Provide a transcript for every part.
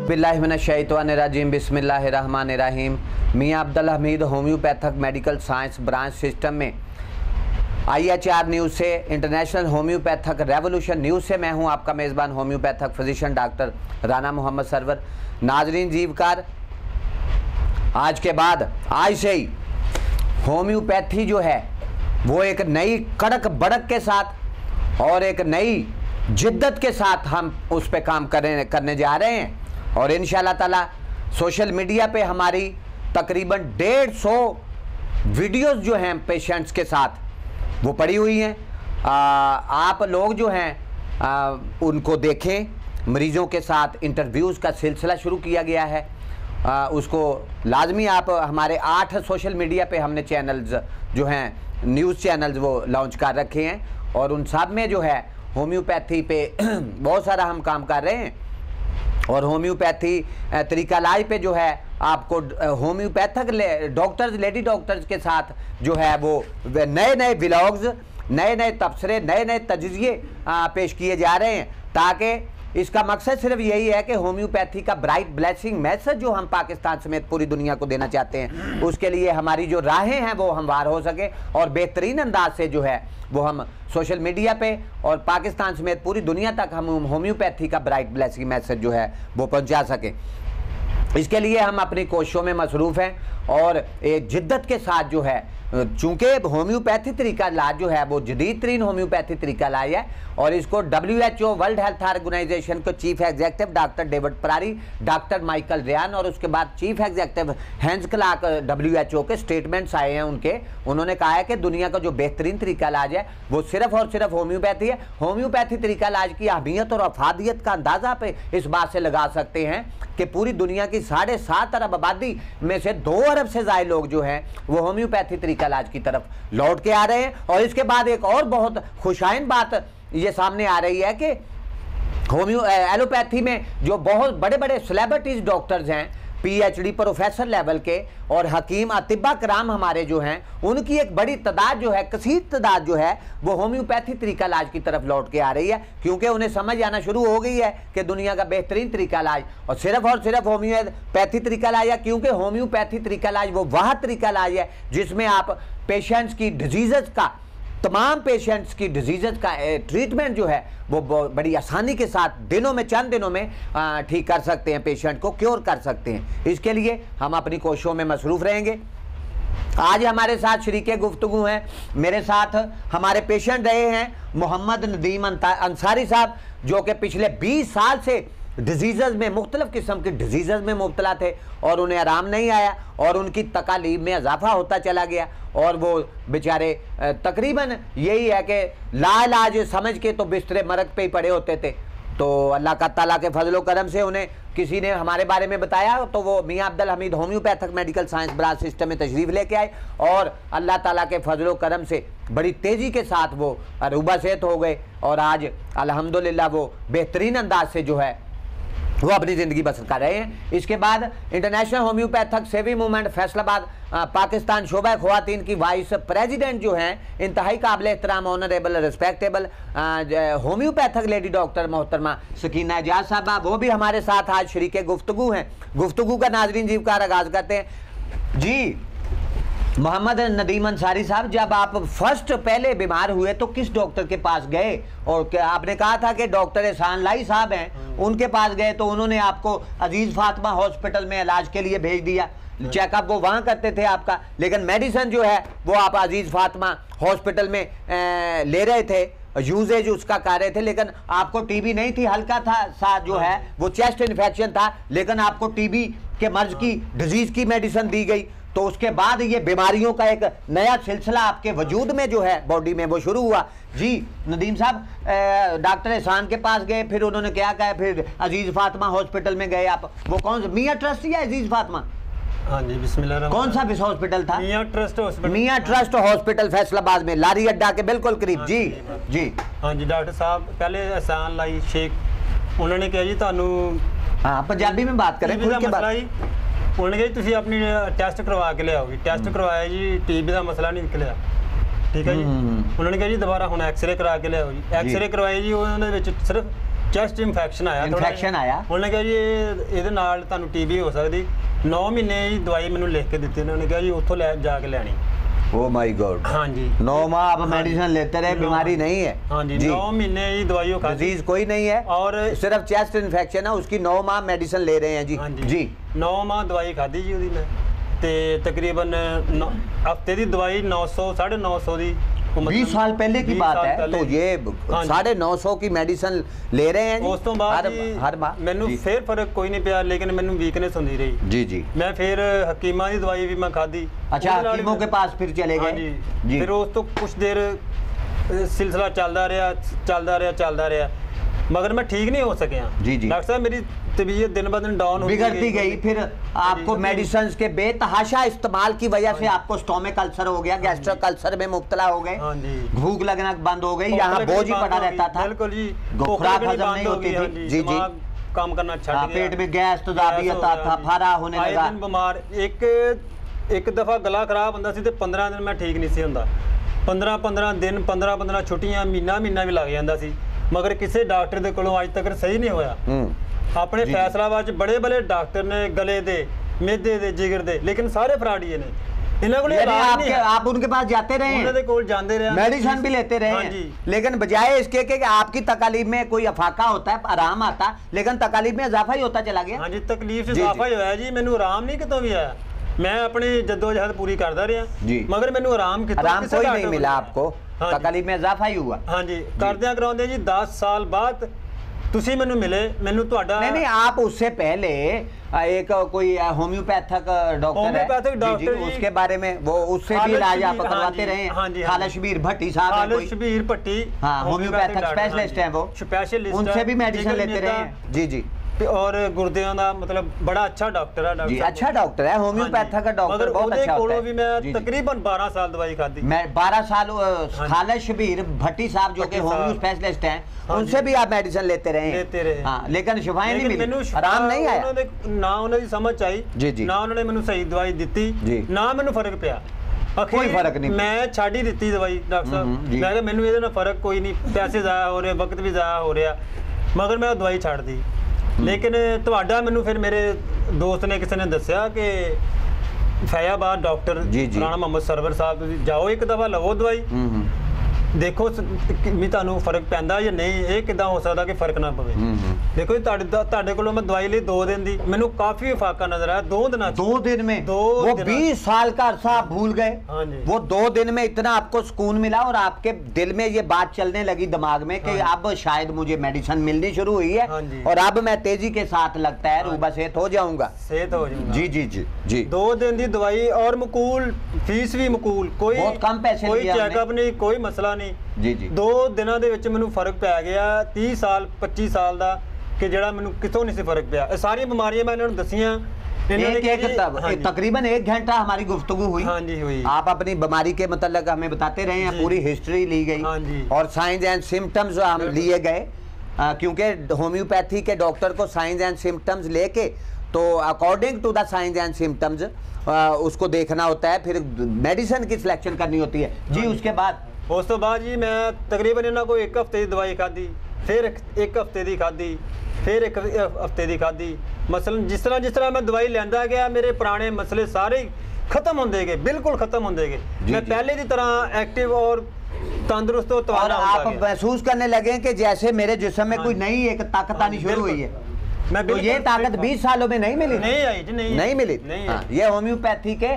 औज़ुबिल्लाहिमिनश्शैतानिर्रजीम बिस्मिल्लाहिर्रहमानिर्रहीम। मियां Abdul Hamid homeopathic medical science branch system में IHR न्यूज़ से, इंटरनेशनल होम्योपैथिक रेवोल्यूशन न्यूज़ से मैं हूं आपका मेज़बान homeopathic physician doctor Rana Mohammad Sarwar. नाजरीन जीवकार, आज के बाद आज से ही होम्योपैथी जो है वो एक नई कड़क बड़क के साथ और एक नई जिद्दत के साथ हम उस पे काम करने जा रहे हैं। और इंशाअल्लाह ताला सोशल मीडिया पे हमारी तकरीबन 150 वीडियोस जो हैं पेशेंट्स के साथ वो पड़ी हुई हैं। आप लोग जो हैं उनको देखें। मरीज़ों के साथ इंटरव्यूज़ का सिलसिला शुरू किया गया है। उसको लाजमी आप हमारे 8 सोशल मीडिया पे हमने चैनल्स जो हैं न्यूज़ चैनल्स वो लॉन्च कर रखे हैं और उन सब में जो है होम्योपैथी पे बहुत सारा हम काम कर रहे हैं। और होम्योपैथी तरीका इलाज पे जो है आपको होम्योपैथिक डॉक्टर्स, लेडी डॉक्टर्स के साथ जो है वो नए नए व्लॉग्स, नए नए तबसरे, नए नए तजज़िये पेश किए जा रहे हैं, ताकि इसका मकसद सिर्फ यही है कि होम्योपैथी का ब्राइट ब्लेसिंग मैसेज जो हम पाकिस्तान समेत पूरी दुनिया को देना चाहते हैं, उसके लिए हमारी जो राहें हैं वो हमवार हो सके और बेहतरीन अंदाज से जो है वो हम सोशल मीडिया पे और पाकिस्तान समेत पूरी दुनिया तक हम होम्योपैथी का ब्राइट ब्लेसिंग मैसेज जो है वो पहुंचा सकें। इसके लिए हम अपनी कोशिशों में मसरूफ़ हैं और एक जिद्दत के साथ जो है, चूँकि होम्योपैथी तरीका इलाज जो है वो जदीद तरीन होम्योपैथी तरीका इलाज है और इसको WHO वर्ल्ड हेल्थ ऑर्गेनाइजेशन को चीफ एग्जेक्टिव डॉक्टर डेविड परारी, डॉक्टर माइकल रियान और उसके बाद चीफ एग्जेक्टिव हैंस क्लार्क WHO के स्टेटमेंट्स आए हैं उनके। उन्होंने कहा है कि दुनिया का जो बेहतरीन तरीका इलाज है वो सिर्फ और सिर्फ होम्योपैथी है। होम्योपैथी तरीका इलाज की अहमियत और अफादियत का अंदाज़ा पे इस बात से लगा सकते हैं कि पूरी दुनिया की 7.5 अरब आबादी में से 2 अरब से ज़्यादा लोग जो हैं वो होम्योपैथी तरीका इलाज की तरफ लौट के आ रहे हैं। और इसके बाद एक और बहुत खुशाइन बात ये सामने आ रही है कि एलोपैथी में जो बहुत बड़े बड़े सेलिब्रिटीज डॉक्टर्स हैं, PhD प्रोफेसर लेवल के और हकीम अतिबा कराम हमारे जो हैं, उनकी एक बड़ी तादाद जो है, कसीर तादाद जो है वो होम्योपैथी तरीका इलाज की तरफ लौट के आ रही है, क्योंकि उन्हें समझ आना शुरू हो गई है कि दुनिया का बेहतरीन तरीका इलाज और सिर्फ होम्योपैथी तरीका इलाज है। क्योंकि होम्योपैथी तरीका इलाज वो वह तरीका इलाज है जिसमें आप पेशेंट्स की डिजीज़ का, तमाम पेशेंट्स की डिजीज़ का ट्रीटमेंट जो है वो बड़ी आसानी के साथ दिनों में, चंद दिनों में ठीक कर सकते हैं, पेशेंट को क्योर कर सकते हैं। इसके लिए हम अपनी कोशिशों में मसरूफ़ रहेंगे। आज हमारे साथ शरीके गुफ्तगू हैं, मेरे साथ हमारे पेशेंट रहे हैं मोहम्मद नदीम अंसारी साहब, जो कि पिछले 20 साल से डिजीज़ में, मुख्तलिफ़ किस्म की डिजीज़ में मुब्तला थे और उन्हें आराम नहीं आया और उनकी तकालीफ में इजाफा होता चला गया और वो बेचारे तकरीबन यही है कि लाइलाज समझ के तो बिस्तरे मरग पे ही पड़े होते थे। तो अल्लाह का ताला के फजलो करम से उन्हें किसी ने हमारे बारे में बताया तो वो मियां Abdul Hamid homeopathic medical science branch system में तशरीफ़ लेके आए और अल्लाह ताला के फजलो करम से बड़ी तेज़ी के साथ वो अरूबा सेहत हो गए और आज अल्हम्दुलिल्लाह वो बेहतरीन अंदाज से जो है वो अपनी ज़िंदगी बसर कर रहे हैं। इसके बाद इंटरनेशनल होम्योपैथिक सेवी मूवमेंट फैसलाबाद पाकिस्तान शोबा ख़वातीन की वाइस प्रेसिडेंट जो हैं, इंतहाई काबिल एहतराम, honourable, respectable homeopathic lady doctor मोहतरमा सकीना एजाज साहबा, वो भी हमारे साथ आज शरीके गुफ्तगू हैं। गुफ्तगू का नाजरीन जीवकार आगाज़ करते हैं। जी मोहम्मद नदीम अंसारी साहब, जब आप फर्स्ट पहले बीमार हुए तो किस डॉक्टर के पास गए? और क्या आपने कहा था कि डॉक्टर एहसान लाई साहब हैं, उनके पास गए तो उन्होंने आपको अजीज़ फातिमा हॉस्पिटल में इलाज के लिए भेज दिया, चेकअप वो वहाँ करते थे आपका, लेकिन मेडिसिन जो है वो आप अजीज़ फातिमा हॉस्पिटल में ले रहे थे, यूजेज उसका कर रहे थे, लेकिन आपको टीबी नहीं थी, हल्का था साथ जो है वो चेस्ट इन्फेक्शन था, लेकिन आपको टीबी के मर्ज की डिजीज़ की मेडिसिन दी गई। तो उसके बाद ये बीमारियों का एक नया सिलसिला आपके वजूद में जो है बॉडी में वो शुरू हुआ। जी नदीम साहब, डॉक्टर एहसान के पास गए, फिर उन्होंने क्या कहा, फिर अजीज़ फातिमा हॉस्पिटल में गए आप, वो कौन सा मियाँ ट्रस्ट या अजीज़ फातिमा? हाँ जी, बिस्मिल्लाह। कौन सा हॉस्पिटल था? मियाँ ट्रस्ट हॉस्पिटल। मियाँ ट्रस्ट हॉस्पिटल फैसलाबाद में, लारी अड्डा के बिल्कुल करीब। जी जी हाँ जी डॉक्टर साहब, पहले एहसान लाई शेख उन्होंने कहा जी थानू, हाँ पंजाबी में बात करें, उन्होंने कहा तुम अपनी टैसट करवा के लियाओगी, टैसट करवाया जी, टीबी का मसला नहीं निकलिया, ठीक है जी। उन्होंने कहा जी दोबारा हम एक्सरे करा के लियाओ जी, एक्सरे करवाए जी, उन्होंने सिर्फ ਚੈਸਟ ਇਨਫੈਕਸ਼ਨ ਆਇਆ, ਇਨਫੈਕਸ਼ਨ ਆਇਆ। ਉਹਨੇ ਕਿਹਾ ਜੀ ਇਹਦੇ ਨਾਲ ਤੁਹਾਨੂੰ ਟੀਬੀ ਹੋ ਸਕਦੀ। 9 ਮਹੀਨੇ ਦੀ ਦਵਾਈ ਮੈਨੂੰ ਲਿਖ ਕੇ ਦਿੱਤੀ ਉਹਨਾਂ ਨੇ, ਕਿਹਾ ਜੀ ਉੱਥੋਂ ਲੈ ਜਾ ਕੇ ਲੈਣੀ। Oh my God. हाँ जी, 9 माह आप मेडिसिन लेते रहे, बीमारी नहीं है। हाँ जी, 9 महीने की दवाई खाती, डिजीज कोई नहीं है और सिर्फ चेस्ट इन्फेक्शन है, उसकी 9 माह मेडिसिन ले रहे हैं जी। हाँ जी 9 माह दवाई खाधी जी ਉਹਦੀ ਮੈਂ, ਤੇ ਤਕਰੀਬਨ ਹਫਤੇ ਦੀ ਦਵਾਈ 900 950 ਦੀ 20 साल पहले की बात है, तो ये 950 की मेडिसिन ले रहे हैं ਉਸ ਤੋਂ ਬਾਅਦ हर माह। ਮੈਨੂੰ ਫੇਰ ਫਰਕ ਕੋਈ ਨਹੀਂ ਪਿਆ, ਲੇਕਿਨ ਮੈਨੂੰ ਵੀਕਨੈਸ ਹੁੰਦੀ ਰਹੀ जी जी। ਮੈਂ ਫਿਰ ਹਕੀਮਾਂ ਦੀ ਦਵਾਈ ਵੀ ਮੈਂ ਖਾਧੀ। अच्छा, हकीमों के पास फिर चले गए जी। ਫਿਰ ਉਸ ਤੋਂ ਕੁਝ ਦੇਰ ਸਿਲਸਿਲਾ ਚੱਲਦਾ ਰਿਹਾ, मगर मैं ठीक नहीं हो सके। जी जी। डॉक्टर साहब मेरी तबीयत दिन ब दिन डाउन बिगड़ती गई, फिर आपको मेडिसिन के बेतहाशा इस्तेमाल की वजह से आपको स्टोमिक अल्सर हो गया, गैस्ट्रिक अल्सर में मुब्तला हो गए, भूख लगना बंद हो गई, यहाँ बोझ ही पड़ा रहता था, बिल्कुल जी, खुराक हजम नहीं होती थी। जी जी, काम करना छड़ गया, पेट में गैस तेजाबी आता था, फारा होने लगा, बीमार। एक दफा गला खराब होता सी ते 15 दिन मैं ठीक नहीं सी होंदा, 15 दिन 15 छुट्टियां, महीना भी लग जाता सी, मगर किसी डॉक्टर के कोलों अज तक सही नहीं होया। अपने फैसलाबाद बड़े बड़े डॉक्टर ने गले दे, मेदे दे, जिगर दे, लेकिन सारे फराड़िए ने। आप उनके पास जाते रहे, मेडिसिन भी लेते रहे, लेकिन बजाय इसके कि आपकी तकलीफ में कोई अफाका होता है, आराम आता, लेकिन तकलीफ में इजाफा ही होता चला गया। हाँ जी, तकलीफ से इजाफा ही होया जी, मैनू आराम नहीं कितों भी आया, मैं अपनी जद्दोजहद पूरी करता रहा, मगर मैनू आराम कोई नहीं मिला आपको, तकलीफ में इजाफा ही हुआ। हाँ जी, करदे कराउंदे जी 10 साल बाद तुसी मैनू मिले, मैनू तुहाडा नहीं, आप उससे पहले एक कोई होम्योपैथिक डॉक्टर है, उसके बारे में वो उससे भी इलाज आप करवाते रहे। खालिद शबीर भट्टी साहब, खालिद शबीर भट्टी, हाँ, होम्योपैथिक स्पेशलिस्ट हैं वो, स्पेशलिस्ट, उनसे भी मेडिसिन लेते रहे। जी जी। और गुर्दियां दा मतलब बड़ा अच्छा डॉक्टर है, जी अच्छा डॉक्टर है, होम्योपैथिक का डॉक्टर बहुत अच्छा होता है। भी मैं तकरीबन 12 साल दवाई खाधी, मैं 12 साल। खालिद शबीर भट्टी साहब जो कि होम्यो स्पेशलिस्ट हैं, उनसे भी आप मेडिसिन लेते रहे। हाँ, लेकिन शिफाएं नहीं मिली, आराम नहीं आया, ना उन्होंने समझ आई, ना उन्होंने मैनू सही दवाई दी, ना मैनू फर्क पिया, कोई फर्क नहीं। मैं छाड़ ही दी दवाई। डॉक्टर साहब मैं कहा मैनू इहदे नाल फर्क कोई नहीं, पैसे जाया हो रहे, वक्त भी जाया हो रहा, मगर मैं दवाई छाड़ दी। लेकिन तुहाडा मैनू फिर मेरे दोस्त ने किसी ने दस्या कि फैयाबाद डॉक्टर राणा मोहम्मद सरवर साहब, तुसीं जाओ एक दफा लवो दवाई, देखो भी तुहानू फर्क पैंदा या नहीं, ये किदां हो सकदा कि फर्क ना पवे। देखो तुहाडे कोलों मैं दवाई ली 2 दिन दी, मैनू काफी फाका नजर आया। 2 दिन में वो 20 साल का अरसा आप भूल गए। वो 2 दिन में इतना आपको सुकून मिला और आपके दिल में ये बात चलने लगी दिमाग में कि अब शायद मुझे मेडिसिन मिलनी शुरू हुई है और अब मैं तेजी के साथ लगता है रूबा सेहत हो जाऊंगा। जी जी जी जी। 2 दिन दी दवाई और मकूल, फीस भी मकूल, कोई बहुत कम पैसे, कोई चेकअप नहीं, कोई मसला नहीं। जी जी। 2 दिनों ਦੇ ਵਿੱਚ ਮੈਨੂੰ ਫਰਕ ਪੈ ਗਿਆ। 30 साल 25 साल ਦਾ ਕਿ ਜਿਹੜਾ ਮੈਨੂੰ ਕਿਤੋਂ ਨਹੀਂ ਸੀ ਫਰਕ ਪਿਆ। ਇਹ ਸਾਰੀਆਂ ਬਿਮਾਰੀਆਂ ਮੈਂ ਇਹਨਾਂ ਨੂੰ ਦਸੀਆਂ। तकरीबन 1 घंटा हमारी गुफ्तगू हुई। हाँ जी हुई। आप अपनी बीमारी के मतलब हमें बताते रहे हैं, पूरी हिस्ट्री ली गई और साइंस एंड सिम्टम्स हम लिए गए, क्योंकि होम्योपैथी के डॉक्टर को साइंस एंड सिम्टम्स लेके तो according to the science and symptoms उसको देखना होता है, फिर मेडिसिन की सिलेक्शन करनी होती है। जी उसके बाद उस तो बाद जी मैं तकरीबन इन्होंने को 1 हफ्ते की दवाई खाधी, फिर 1 हफ्ते की खाधी, फिर 1 हफ्ते की खाधी। मसलन जिस तरह मैं दवाई लेंदा गया, मेरे पुराने मसले सारे खत्म होंदे गए, बिल्कुल खत्म होंदे गए। मैं पहले की तरह एक्टिव और तंदुरुस्त और आप महसूस करने लगे कि जैसे मेरे जिस्म में कोई नई एक ताकत आनी शुरू हुई है। मैं तो ये ताकत 20 सालों में नहीं मिली, नहीं आई जी, नहीं मिली। ये होम्योपैथी के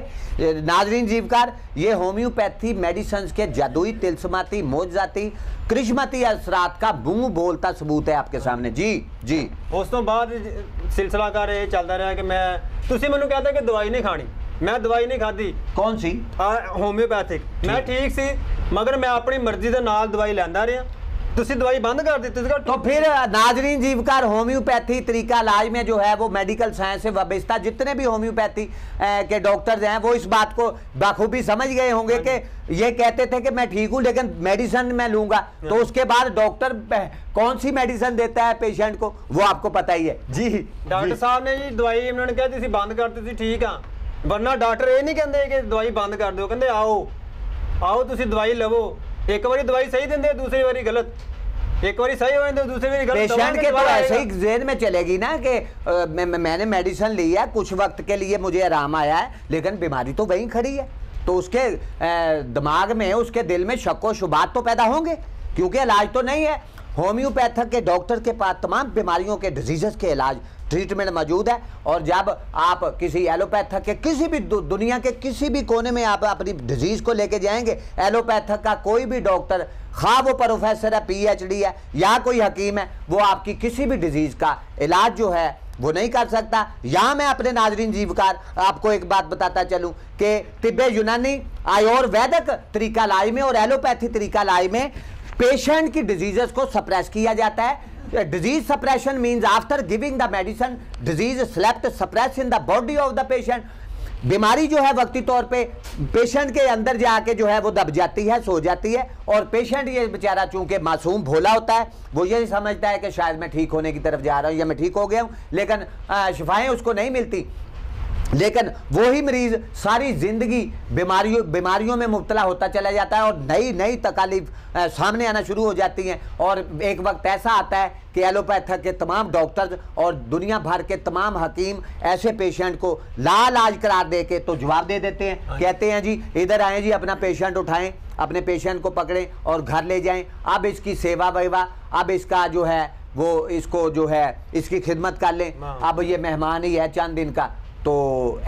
नाजरीन जीवकार, ये होम्योपैथी मेडिसिन के जादुई, तिलस्माती, मोजाती, करिश्मती असरात का मुंह बोलता सबूत है आपके सामने। जी जी। उस तो बाद सिलसिला कर चलता रहा कि मैं तुसी मैनू कहते कि दवाई नहीं खानी, मैं दवाई नहीं खाधी। कौन सी? होम्योपैथिक। मैं ठीक सी, मगर मैं अपनी मर्जी के नाल दवाई लैंदा रहा, तुसी दवाई बंद कर दी। तो फिर नाजरीन जीवकार, होम्योपैथी तरीका इलाज में जो है वो मेडिकल साइंस से वाबस्ता जितने भी होम्योपैथी के डॉक्टर्स हैं वो इस बात को बाखूबी समझ गए होंगे कि ये कहते थे कि मैं ठीक हूं लेकिन मेडिसिन मैं लूंगा, तो उसके बाद डॉक्टर कौन सी मेडिसिन देता है पेशेंट को वो आपको पता ही है। जी डॉक्टर साहब ने जी दवाई उन्होंने कहा तुसी बंद कर दी, ठीक हाँ, वरना डॉक्टर ये नहीं कहते कि दवाई बंद कर दो, कहते आओ तुसी दवाई लवो। एक बारी दवाई सही देंगे, दूसरी बारी गलत। एक बार सही हो तो दूसरे बार पेशेंट के तो ऐसे ही जेहन में चलेगी ना कि मैंने मेडिसिन ली है, कुछ वक्त के लिए मुझे आराम आया है, लेकिन बीमारी तो वहीं खड़ी है। तो उसके दिमाग में, उसके दिल में शक व शुबात तो पैदा होंगे, क्योंकि इलाज तो नहीं है। होम्योपैथिक के डॉक्टर के पास तमाम बीमारियों के डिजीज़ के इलाज, ट्रीटमेंट मौजूद है। और जब आप किसी एलोपैथिक के किसी भी दुनिया के किसी भी कोने में आप अपनी डिजीज़ को लेके जाएंगे, एलोपैथिक का कोई भी डॉक्टर, खा वो प्रोफेसर है, PhD है या कोई हकीम है, वो आपकी किसी भी डिजीज़ का इलाज जो है वो नहीं कर सकता। यहाँ मैं अपने नाजरीन जीवकार आपको एक बात बताता चलूँ कि तिब्बे यूनानी, आयुर्वेदिक तरीका इलाज में और एलोपैथी तरीका इलाज में पेशेंट की डिजीजेस को सप्रेस किया जाता है। Disease suppression means after giving the medicine disease slept suppress in the body of the patient. बीमारी जो है वक्ती तौर पे पेशेंट के अंदर जाके जो है वो दब जाती है, सो जाती है। और पेशेंट ये बेचारा चूंकि मासूम भोला होता है, वो यही समझता है कि शायद मैं ठीक होने की तरफ जा रहा हूँ या मैं ठीक हो गया हूँ, लेकिन शिफाएं उसको नहीं मिलती। लेकिन वही मरीज सारी जिंदगी बीमारियों में मुब्तला होता चला जाता है और नई नई तकालीफ सामने आना शुरू हो जाती हैं। और एक वक्त ऐसा आता है कि एलोपैथिक के तमाम डॉक्टर्स और दुनिया भर के तमाम हकीम ऐसे पेशेंट को लाइलाज करार दे के तो जवाब दे देते हैं, कहते हैं जी इधर आएँ जी, अपना पेशेंट उठाएं, अपने पेशेंट को पकड़ें और घर ले जाएं, अब इसकी सेवा वेवा, अब इसका जो है वो इसको जो है इसकी खिदमत कर लें, अब ये मेहमान ही है चंद दिन का। तो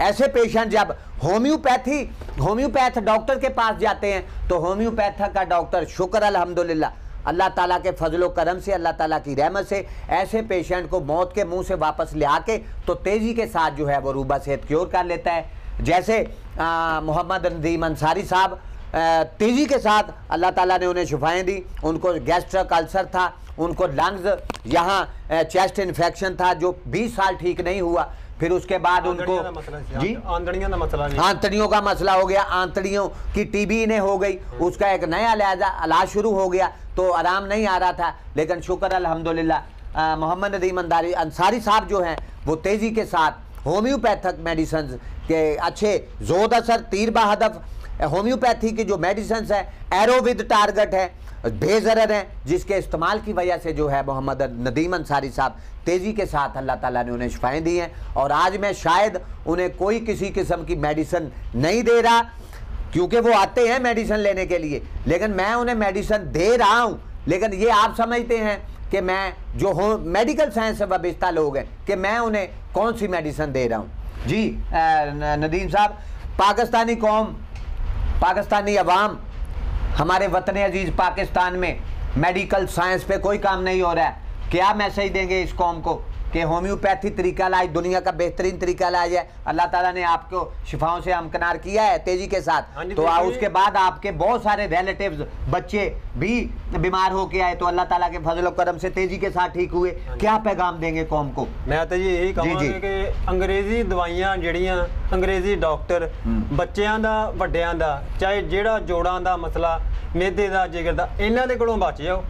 ऐसे पेशेंट जब होम्योपैथ डॉक्टर के पास जाते हैं तो होम्योपैथ का डॉक्टर शुक्र अल्हम्दुलिल्लाह अल्लाह ताला के फजलो करम से, अल्लाह ताला की रहमत से ऐसे पेशेंट को मौत के मुंह से वापस ले आके तो तेज़ी के साथ जो है वो रूबा सेहत क्योर कर लेता है। जैसे मोहम्मद नदीम अंसारी साहब तेज़ी के साथ अल्लाह ताला ने उन्हें शिफाएँ दी। उनको गैस्ट्रिक अल्सर था, उनको लंग्स, यहाँ चेस्ट इन्फेक्शन था जो 20 साल ठीक नहीं हुआ। फिर उसके बाद उनको जी आंतड़ियों का मसला हो गया, आंतड़ियों की TB इन्हें हो गई, उसका एक नया इलाज शुरू हो गया, तो आराम नहीं आ रहा था। लेकिन शुक्र अल्हम्दुलिल्लाह मोहम्मद नदीम अंसारी साहब जो हैं वो तेज़ी के साथ होम्योपैथिक मेडिसिन के अच्छे जोद असर तीर बहदफ होम्योपैथी की जो मेडिसिन है, एरो विद टारगेट है, बेज़रर हैं, जिसके इस्तेमाल की वजह से जो है मोहम्मद नदीम अंसारी साहब तेज़ी के साथ अल्लाह ताला ने उन्हें शिफाएँ दी हैं। और आज मैं शायद उन्हें कोई किसी किस्म की मेडिसिन नहीं दे रहा, क्योंकि वो आते हैं मेडिसिन लेने के लिए, लेकिन मैं उन्हें मेडिसिन दे रहा हूँ। लेकिन ये आप समझते हैं कि मैं जो हो मेडिकल साइंस से वाबस्ता लोग हैं कि मैं उन्हें कौन सी मेडिसिन दे रहा हूँ। जी नदीम साहब, पाकिस्तानी कौम, पाकिस्तानी अवाम, हमारे वतन अजीज़ पाकिस्तान में मेडिकल साइंस पे कोई काम नहीं हो रहा है, क्या मैसेज देंगे इस कौम को कि होम्योपैथी तरीका इलाज दुनिया का बेहतरीन तरीका इलाज है, अल्लाह ताला ने आपको शिफाओं से हमकनार किया है तेज़ी के साथ। तो उसके बाद आपके बहुत सारे रिलेटिव्स बच्चे भी बीमार होके आए तो अल्लाह ताला के फजल और करम से तेज़ी के साथ ठीक हुए, क्या पैगाम देंगे कौम को? मैं तो जी यही कहूँगा कि अंग्रेजी दवाइयाँ ਜਿਹੜੀਆਂ अंग्रेजी डॉक्टर ਬੱਚਿਆਂ ਦਾ ਵੱਡਿਆਂ ਦਾ ਚਾਹੇ ਜਿਹੜਾ ਜੋੜਾਂ ਦਾ ਮਸਲਾ, ਮੇਦੇ ਦਾ, ਜਿਗਰ ਦਾ, ਇਹਨਾਂ ਦੇ ਕੋਲੋਂ ਬਚ ਜਾਓ।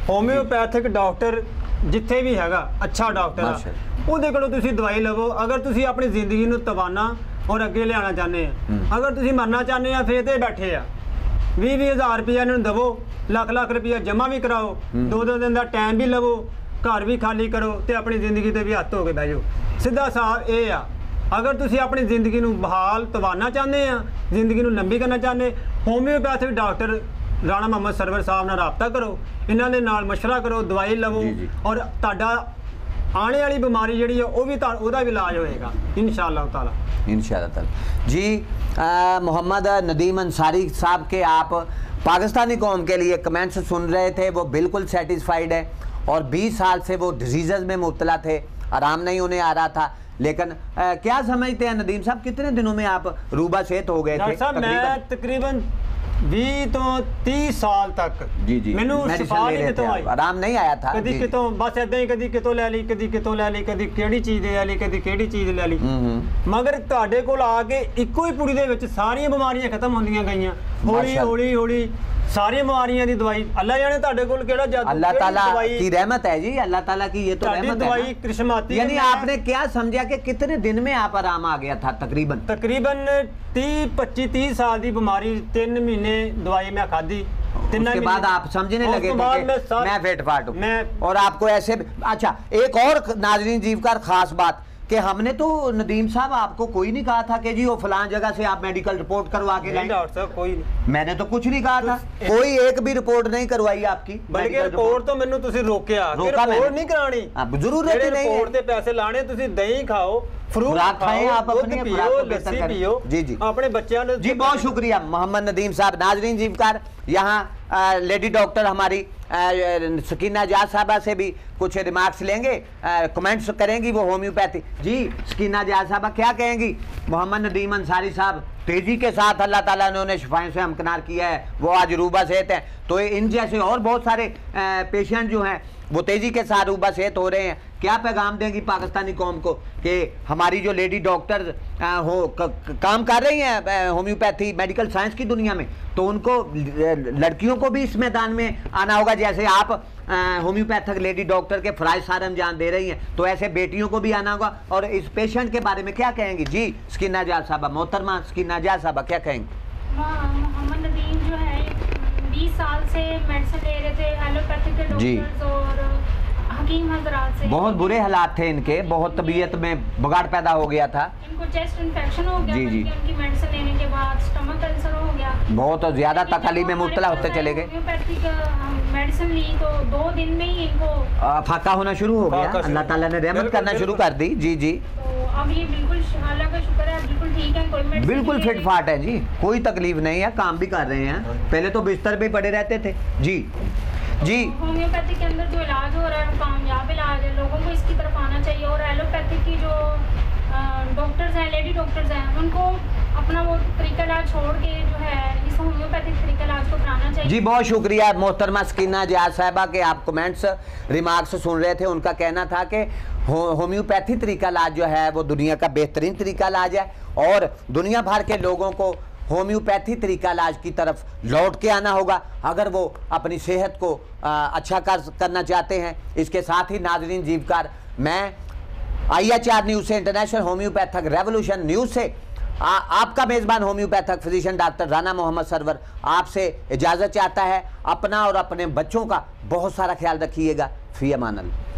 ਹੋਮਿਓਪੈਥਿਕ ਡਾਕਟਰ ਜਿੱਥੇ ਵੀ ਹੈਗਾ ਅੱਛਾ ਡਾਕਟਰ ਆ, ਉਹਦੇ ਕੋਲੋਂ ਤੁਸੀਂ ਦਵਾਈ ਲਵੋ। ਅਗਰ ਤੁਸੀਂ ਆਪਣੀ ਜ਼ਿੰਦਗੀ ਨੂੰ ਤਵਾਨਾ ਔਰ ਅੱਗੇ ਲਿਆਉਣਾ ਚਾਹੁੰਦੇ ਆ, ਅਗਰ ਤੁਸੀਂ ਮਰਨਾ ਚਾਹੁੰਦੇ ਆ, ਫੇਰ ਤੇ ਬੈਠੇ ਆ 20-20 ਹਜ਼ਾਰ ਰੁਪਇਆ ਇਹਨਾਂ ਨੂੰ ਦੇਵੋ, ਲੱਖ ਰੁਪਇਆ ਜਮ੍ਹਾਂ ਵੀ ਕਰਾਓ, 2-2 ਦਿਨ ਦਾ ਟਾਈਮ ਵੀ ਲਵੋ, ਘਰ ਵੀ ਖਾਲੀ ਕਰੋ ਤੇ ਆਪਣੀ ਜ਼ਿੰਦਗੀ ਤੇ ਵੀ ਹੱਥ ਹੋ ਕੇ ਬਹਿ ਜਾਓ। ਸਿੱਧਾ ਸਾਫ ਇਹ ਆ, अगर तुसी अपनी जिंदगी नूं बहाल तवाना चाहते हैं, जिंदगी नूं लंबी करना चाहते, होम्योपैथिक डॉक्टर राणा मोहम्मद सरवर साहब नाल राबता करो, इन्हां दे नाल मशवरा करो, दवाई लवो और तुहाडा आने वाली बीमारी जिहड़ी है वो भी ओहदा भी इलाज होएगा इंशाअल्लाह ताला, इंशाअल्लाह ताला। जी मोहम्मद नदीम अंसारी साहब के आप पाकिस्तानी कौम के लिए कमेंट्स सुन रहे थे, वो बिल्कुल सेटिस्फाइड है और 20 साल से वो डिजीज़ में मुब्तला थे, आराम नहीं उन्हें आ रहा था। लेकिन क्या समझते हैं नदीम साहब, कितने दिनों में आप रूबा सेहत हो गए थे? मैं तकरीबन 20 तो 30 साल तक मैनू शिफा नहीं कितों आई, आराम नहीं आया था कदी कितों, बस ऐदा ही कदी कितों ले ली, कदी कितों ले ली, कदी केड़ी चीज़ ले ली, कदी केड़ी चीज़ ले ली। मगर तुहाडे कोल आके इक्को ही पुड़ी दे विच सारियां बीमारियां खत्म होंदियां गईयां, हौली हौली हौली सारी बीमारियां दी दवाई। अल्लाह जाने तुहाडे कोल केड़ा जादू, अल्लाह ताला की रहमत है जी, अल्लाह ताला की ये तो रहमत है दवाई कृष्माती। यानी आपने क्या समझा कि कितने दिन में आप आराम आ गया था? तकरीबन 30-25-30 साल की बीमारी, 3 महीने दवाई मैं खाधी उसके बाद आप समझने लगे मैं फिट फाट हूँ और आपको ऐसे। अच्छा, एक और नाज़रीन जीवकार खास बात कि हमने तो नदीम साहब आपको कोई नहीं कहा था कि जी वो फलां जगह से आप मेडिकल रिपोर्ट करवा के लाएं। डॉक्टर साहब कोई नहीं, मैंने तो कुछ नहीं कहा था, कोई एक भी रिपोर्ट नहीं करवाई आपकी। बल्कि रिपोर्ट तो मैंने तुसी रोकिया, रिपोर्ट नहीं करानी, जरूरत ही नहीं, रिपोर्ट दे पैसे लाने, तुसी दही खाओ, फ्रूट खाएं, आप अपनी खुराक लस्सी पियो। जी जी अपने बच्चों ने। जी बहुत शुक्रिया मोहम्मद नदीम साहब। नाजरीन जीवकार, यहाँ लेडी डॉक्टर हमारी सकीना जाज साहबा से भी कुछ रिमार्क्स लेंगे, कमेंट्स करेंगी वो होम्योपैथी। जी सकीना जाज साहबा क्या कहेंगी? मोहम्मद नदीम अंसारी साहब तेजी के साथ अल्लाह ताला ने उन्हें शिफाएं से हमकिनार किया है, वो आज रूबा सेहत हैं, तो इन जैसे और बहुत सारे पेशेंट जो हैं वो तेजी के साथ रूबा सेहत हो रहे हैं। क्या पैगाम देंगी पाकिस्तानी कौम को कि हमारी जो लेडी डॉक्टर काम कर रही हैं होम्योपैथी मेडिकल साइंस की दुनिया में, तो उनको लड़कियों को भी इस मैदान में आना होगा, जैसे आप होम्योपैथिक लेडी डॉक्टर के फराइज सारे अंजाम दे रही हैं, तो ऐसे बेटियों को भी आना होगा। और इस पेशेंट के बारे में क्या कहेंगी? जी सकीना जाज साहबा, मोहतरमा सकीना जाज साहबा क्या कहेंगी? मोहम्मद नदीम जो है 20 साल से मेडिसिन ले रहे थे एलोपैथिक के डॉक्टर्स और हकीम हजरात से। बहुत बुरे हालात थे इनके, बहुत तबीयत में बगाड़ पैदा हो गया था, इनको चेस्ट इन्फेक्शन हो गया, जी जी, उनकी मेडिसिन लेने के बाद स्टमक अल्सर हो गया, बहुत ज्यादा तकलीफ में मुब्तला होते चले गए। होम्योपैथिक मेडिसिन ली तो 2 दिन में ही इनको फाका होना शुरू हो गया, अल्लाह ताला ने रहमत करना शुरू कर दी। जी जी, तो अब ये बिल्कुल अल्लाह का शुक्र है, बिल्कुल ठीक है, कोई बिल्कुल फिट फाट है जी, कोई तकलीफ नहीं है, काम भी कर रहे हैं, पहले तो बिस्तर पे पड़े रहते थे। जी जी, होम्योपैथिक के अंदर जो इलाज हो रहा है वो कामयाब इलाज है, लोगों को इसकी तरफ आना चाहिए। और एलोपैथिक की जो डॉक्टर्स हैं, लेडी डॉक्टर्स हैं, उनको अपना वो तरीका इलाज छोड़ के जो है इस होम्योपैथिक तरीका इलाज को अपनाना चाहिए। जी बहुत शुक्रिया मोहतरमा सकीना जाज साहिबा के आप कमेंट्स रिमार्क्स सुन रहे थे। उनका कहना था कि होम्योपैथी तरीका इलाज जो है वो दुनिया का बेहतरीन तरीका इलाज है और दुनिया भर के लोगों को होम्योपैथी तरीका इलाज की तरफ लौट के आना होगा अगर वो अपनी सेहत को अच्छा करना चाहते हैं। इसके साथ ही नाजरीन जीवकार, मैं IHR न्यूज़ से, इंटरनेशनल होम्योपैथिक रेवोल्यूशन न्यूज़ से आपका मेज़बान homeopathic physician doctor Rana Mohammad Sarwar आपसे इजाज़त चाहता है। अपना और अपने बच्चों का बहुत सारा ख्याल रखिएगा। फ़ी अमान अल्लाह।